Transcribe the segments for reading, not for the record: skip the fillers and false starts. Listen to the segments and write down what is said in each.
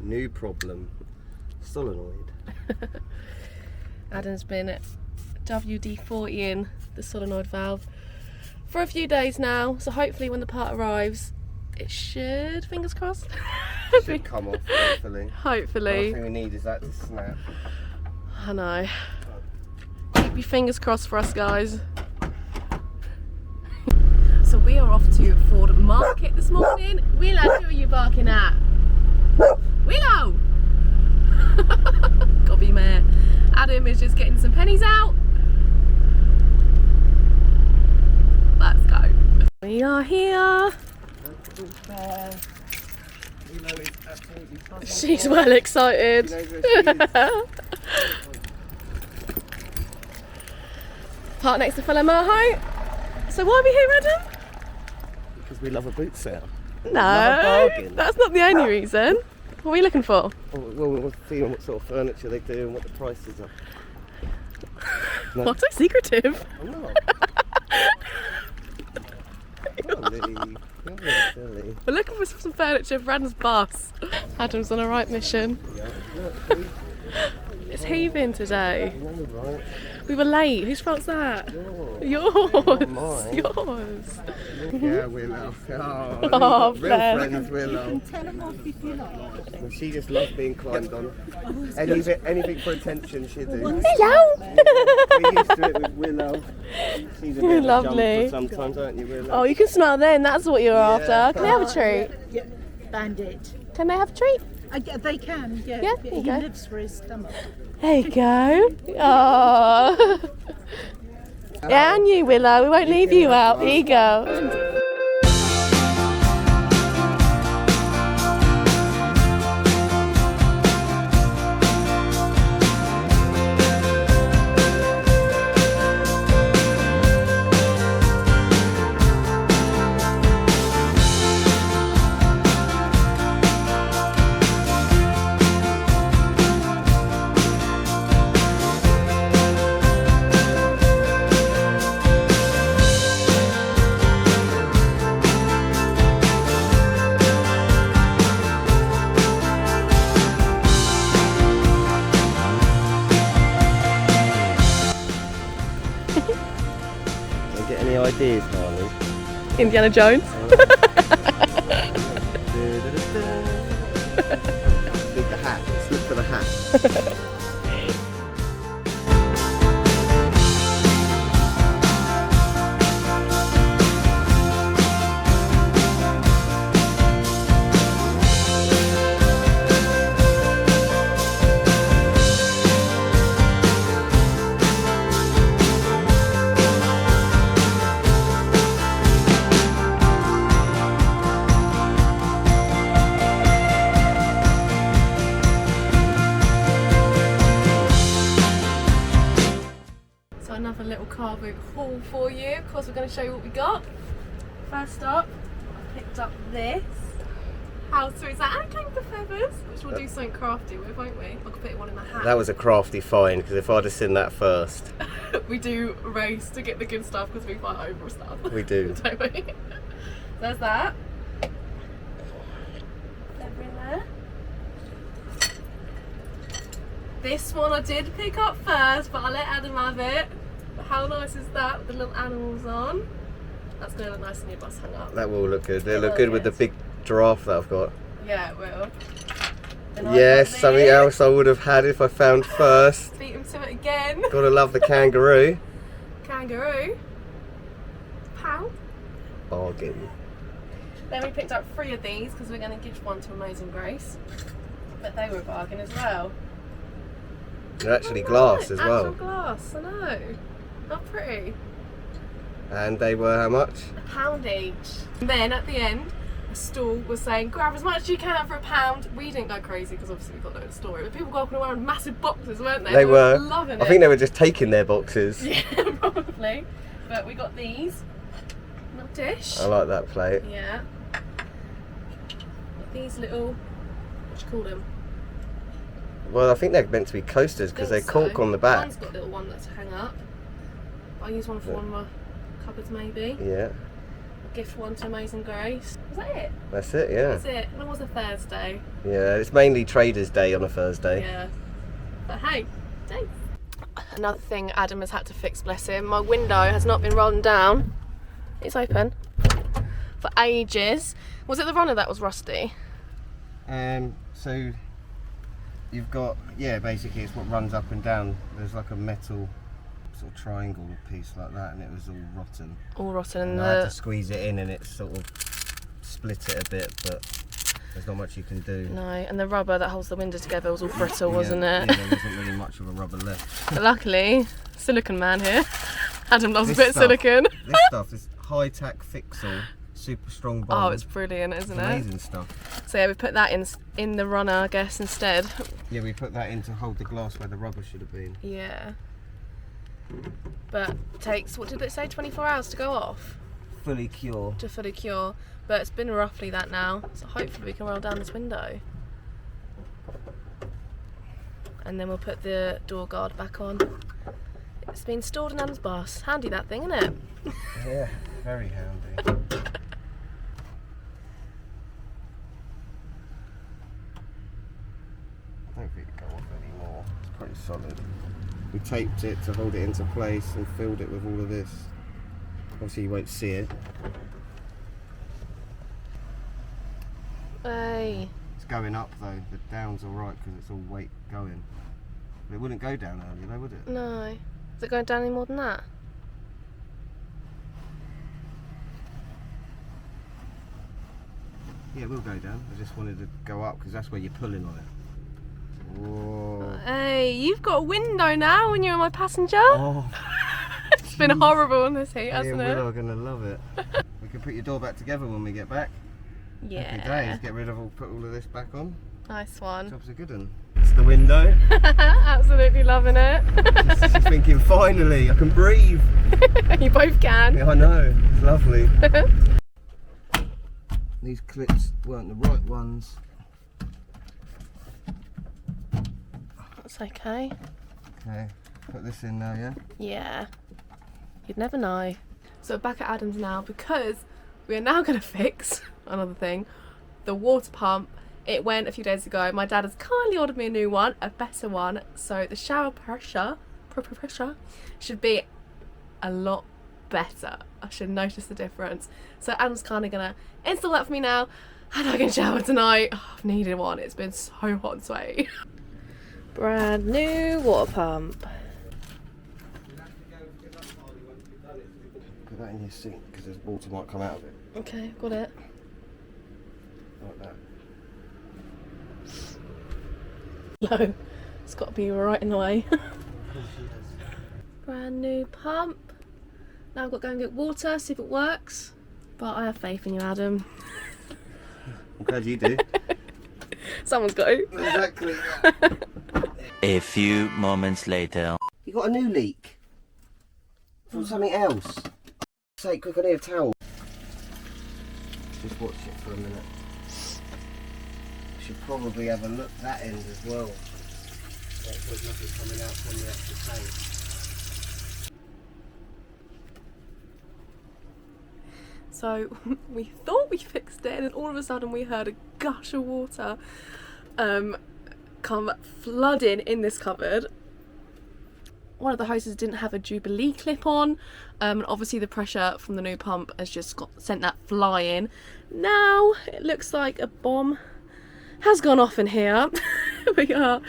New problem. Solenoid. Adam's been WD-40ing the solenoid valve for a few days now, so hopefully when the part arrives, it should, fingers crossed. Should come off, hopefully. Hopefully. Last thing we need is that to snap. I know. Keep your fingers crossed for us, guys. So we are off to Ford Market this morning. Willow, who are you barking at? Willow! Gotta be mare. Adam is just getting some pennies out. Let's go. We are here. She's well excited. Park next to fellow Maho. So why are we here, Adam? Because we love a boot sale. No, that's not the only reason. What are we looking for? Well, we're seeing what sort of furniture they do and what the prices are. No. What's so secretive? I'm not. Silly. You're really silly. We're looking for some furniture for Adam's bus. Adam's on a right mission. It's heaving today. Right. We were late. Whose fault's that? Yours. Mine. Yours. Yeah, Willow. Oh, real bless. friends, Willow. And she just loves being climbed on. Anything for attention, she'll do. Hello. We're used to it with Willow. She's a bit of a Lovely. jumper sometimes, aren't you, Willow? Oh, you can smell then. That's what you're after. Can they have a treat? Yeah, Bandit. Can they have a treat? They can, yeah. Yeah, there you He go. lives for his stomach. There you go. Oh. Yeah, and you, Willow. We won't leave you out. There you go. Don't get any ideas, Harley. Indiana Jones. Need the hat. Let's look for the hat. Another little carboot haul for you. Of course, we're going to show you what we got. First up, I picked up this. How sweet is that? And canker feathers, which we'll do something crafty with, won't we? I could put one in the hat. That was a crafty find, because if I'd have seen that first. We do race to get the good stuff because we fight over stuff. We do. Don't we? There's that. Feather in there. This one I did pick up first, but I let Adam have it. How nice is that with the little animals on? That's going to look nice in your bus hung up. That will look good. It'll look good with the big giraffe that I've got. Yeah, it will. Then Yes, I've got something this. else I would have had if I found first. Beat him to it again. Gotta love the kangaroo. Kangaroo. Pound. Bargain. Then we picked up 3 of these because we're going to give one to Amazing Grace. But they were a bargain as well. They're actually Oh, glass as right, well. Actual glass, I know. How pretty. And they were how much? £1 each. And then at the end, a stall was saying, grab as much as you can for £1. We didn't go crazy because obviously we got no story, but people walking around massive boxes, weren't they? They were. Loving it. I think they were just taking their boxes. Yeah, probably. But we got these. Little dish. I like that plate. Yeah. These little, what do you call them? Well, I think they're meant to be coasters because they're cork on the back. One's got a little one that's hang up. I'll use one for one of my cupboards maybe. Yeah. gift one to Amazing Grace. Was that it? That's it, yeah. That's it. When was a Thursday? Yeah, it's mainly Traders' Day on a Thursday. Yeah. But hey, thanks. Another thing Adam has had to fix, bless him. My window has not been rolled down. It's open. For ages. Was it the runner that was rusty? So you've got, yeah, basically it's what runs up and down. There's like a metal sort of triangle piece like that, and it was all rotten. All rotten. And I had to squeeze it in, and it sort of split it a bit, but there's not much you can do. No, and the rubber that holds the window together was all brittle, wasn't it? Yeah, there wasn't really much of a rubber left. But luckily, silicone man here. Adam loves This a bit of stuff- silicone. This stuff is high-tack fixal, super strong bond. Oh, it's brilliant, isn't it? Amazing stuff. So yeah, we put that in the runner, I guess, instead. Yeah, we put that in to hold the glass where the rubber should have been. Yeah. But it takes, what did it say, 24 hours to go off? Fully cure. To fully cure. But it's been roughly that now, so hopefully we can roll down this window. And then we'll put the door guard back on. It's been stored in Adam's bus. Handy, that thing, isn't it? Yeah, very handy. I don't think it'll go off anymore. It's pretty solid. We taped it to hold it into place and filled it with all of this. Obviously you won't see it. Hey. It's going up though. The down's alright because it's all weight going. But it wouldn't go down earlier though, would it? No. Is it going down any more than that? Yeah, it will go down. I just wanted to go up because that's where you're pulling on it. Whoa. Hey, you've got a window now when you're my passenger. Oh, It's been horrible in this heat, me hasn't and it? Will are going to love it. We can put your door back together when we get back. Happy Yeah. days. Get rid of put all of this back on. Nice one. Job's a good one. It's the window. Absolutely loving it. She's thinking, finally, I can breathe. You both can. Yeah, I know. It's lovely. These clips weren't the right ones. That's okay. Okay, put this in now, yeah? Yeah. You'd never know. So we're back at Adam's now because we are now going to fix another thing. The water pump. It went a few days ago. My dad has kindly ordered me a new one, a better one. So the shower pressure should be a lot better. I should notice the difference. So Adam's kind of gonna install that for me now, and I can shower tonight. Oh, I've needed one. It's been so hot and sweaty. Brand new water pump. Put that in your sink because there's water might come out of it. Okay, got it. Like that. No, it's got to be right in the way. Brand new pump. Now I've got to go and get water, see if it works. But I have faith in you, Adam. I'm glad you do. Someone's got to. Exactly. A few moments later. You got a new leak from something else. Say, quick, I need a towel. Just watch it for a minute. Should probably have a look that end as well. Make sure there's nothing coming out from the actual tank. So we thought we fixed it, and then all of a sudden we heard a gush of water come flooding in this cupboard. One of the hoses didn't have a Jubilee clip on, and obviously the pressure from the new pump has just sent that flying. Now it looks like a bomb has gone off in here. We are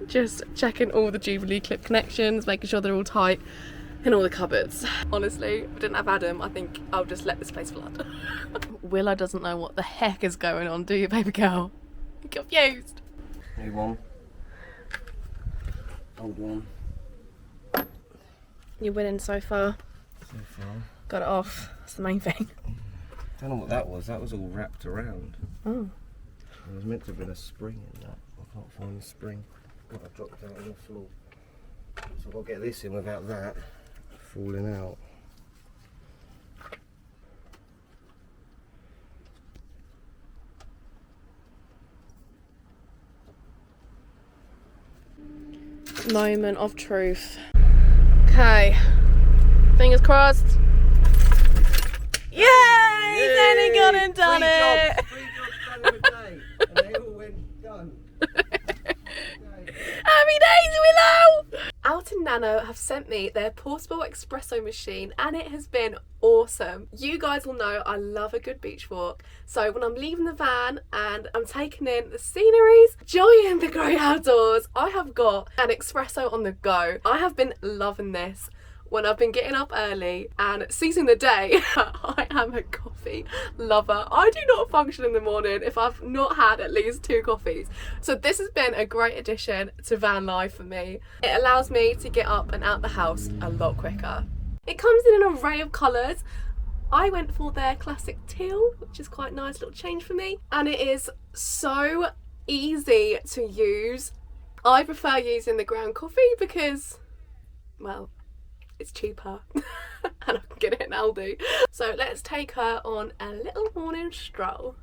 just checking all the Jubilee clip connections, making sure they're all tight in all the cupboards. Honestly, if I didn't have Adam, I think I'll just let this place flood. Willa doesn't know what the heck is going on, do you, baby girl? You're confused. New one. Old one. You're winning so far. So far. Got it off. That's the main thing. Don't know what that was. That was all wrapped around. Oh. There was meant to have been a spring in that. I can't find the spring. Got it dropped out on the floor. So I've got to get this in without that falling out. Moment of truth. Okay. Fingers crossed. Yay! finally gone and done it. Three jobs done in a day, and they all went done. Happy days, Willow! Alton Nano have sent me their portable espresso machine and it has been awesome. You guys will know I love a good beach walk, so when I'm leaving the van and I'm taking in the sceneries, enjoying the great outdoors, I have got an espresso on the go. I have been loving this. When I've been getting up early and seizing the day, I am a coffee lover. I do not function in the morning if I've not had at least 2 coffees. So this has been a great addition to van life for me. It allows me to get up and out the house a lot quicker. It comes in an array of colours. I went for their classic teal, which is quite a nice little change for me. And it is so easy to use. I prefer using the ground coffee because, well, it's cheaper and I can get it in Aldi. So let's take her on a little morning stroll.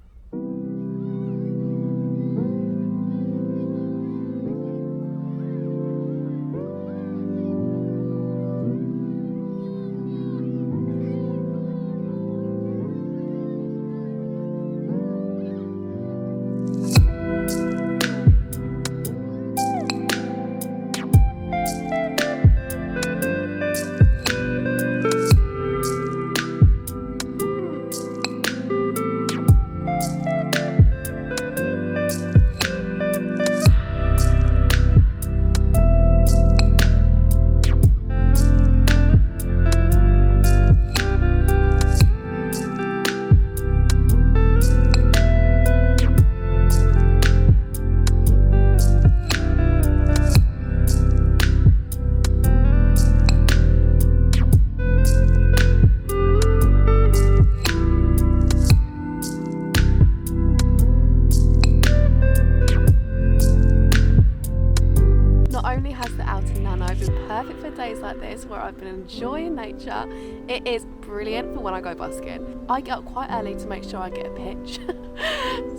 Perfect for days like this where I've been enjoying nature. It is brilliant for when I go busking. I get up quite early to make sure I get a pitch.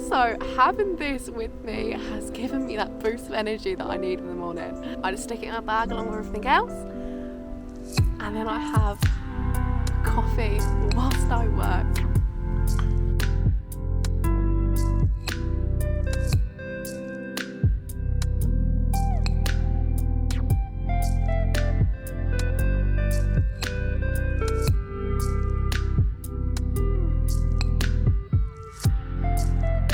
So having this with me has given me that boost of energy that I need in the morning. I just stick it in my bag along with everything else, and then I have coffee whilst I work.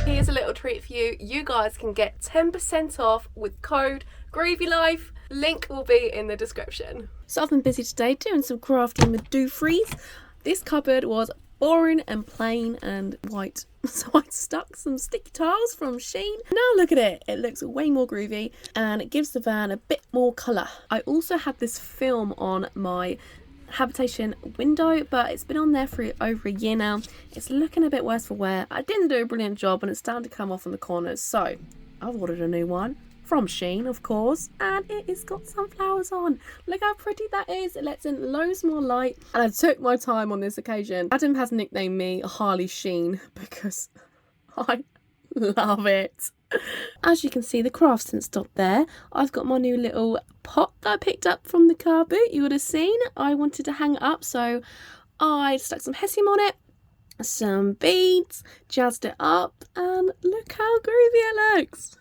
Here's a little treat for you. You guys can get 10% off with code GroovyLife. Link will be in the description. So I've been busy today doing some crafting with do freeze. This cupboard was boring and plain and white, so I stuck some sticky tiles from Shein. Now look at it, it looks way more groovy and it gives the van a bit more colour. I also had this film on my habitation window, but it's been on there for over a year now. It's looking a bit worse for wear. I didn't do a brilliant job and it's starting to come off in the corners, so I've ordered a new one from Shein, of course, and it has got sunflowers on. Look how pretty that is. It lets in loads more light, and I took my time on this occasion. Adam has nicknamed me Harley Sheen because I love it. As you can see, the crafts didn't stop there. I've got my new little pot that I picked up from the car boot. You would have seen. I wanted to hang it up, so I stuck some hessium on it, some beads, jazzed it up, and look how groovy it looks.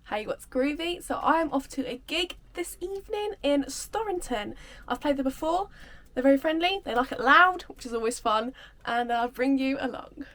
Hey, what's groovy? So I am off to a gig this evening in Storrington. I've played there before. They're very friendly. They like it loud, which is always fun, and I'll bring you along.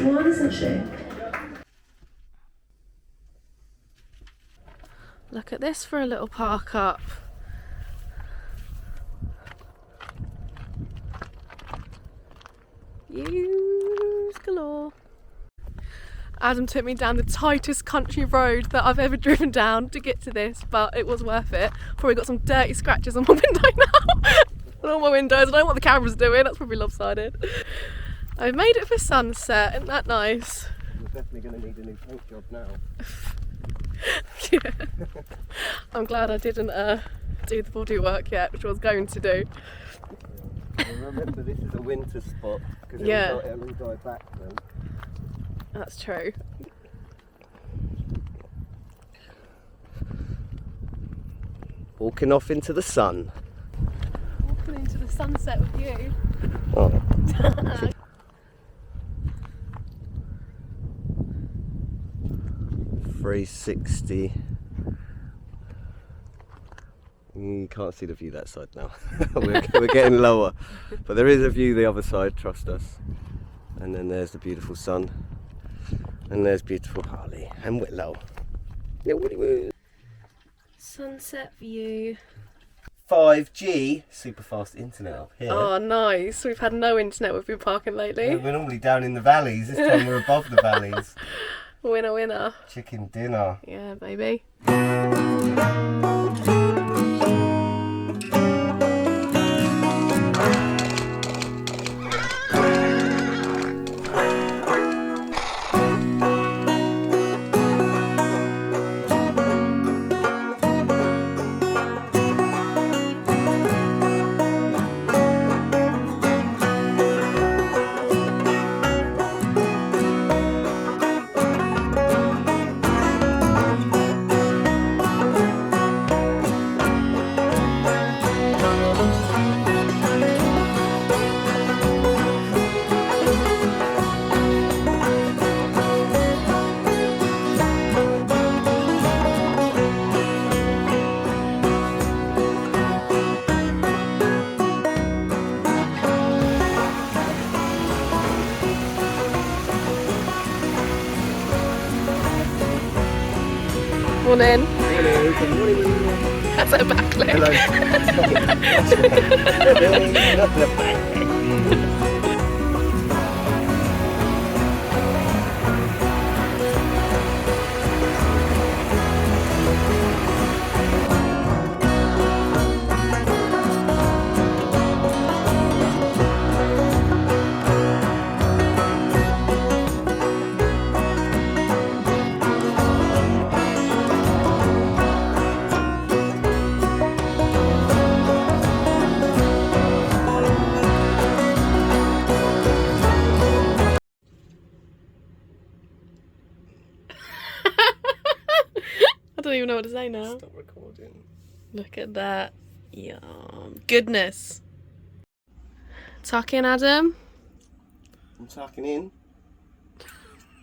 nice one, isn't she? Look at this for a little park up. Views galore. Adam took me down the tightest country road that I've ever driven down to get to this, but it was worth it. Probably got some dirty scratches on my window now. On all my windows. I don't know what the camera's doing, that's probably lopsided. I've made it for sunset, isn't that nice? We're definitely going to need a new paint job now. Yeah. I'm glad I didn't do the body work yet, which I was going to do. And remember, this is a winter spot because Yeah. it'll dry back then. That's true. Walking off into the sun. Walking into the sunset with you. Oh. 360. You can't see the view that side now. we're getting lower, but there is a view the other side, trust us. And then there's the beautiful sun, and there's beautiful Harley and Willow. Sunset view. 5G super fast internet up here. Oh, nice. We've had no internet we've been parking lately. We're normally down in the valleys. This time we're above the valleys. Winner, winner. Chicken dinner. Yeah, baby. Morning. That's a backlit. I don't even know what to say now. Stop recording. Look at that. Yum. Goodness. Tuck in, Adam. I'm tucking in.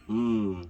Mmm.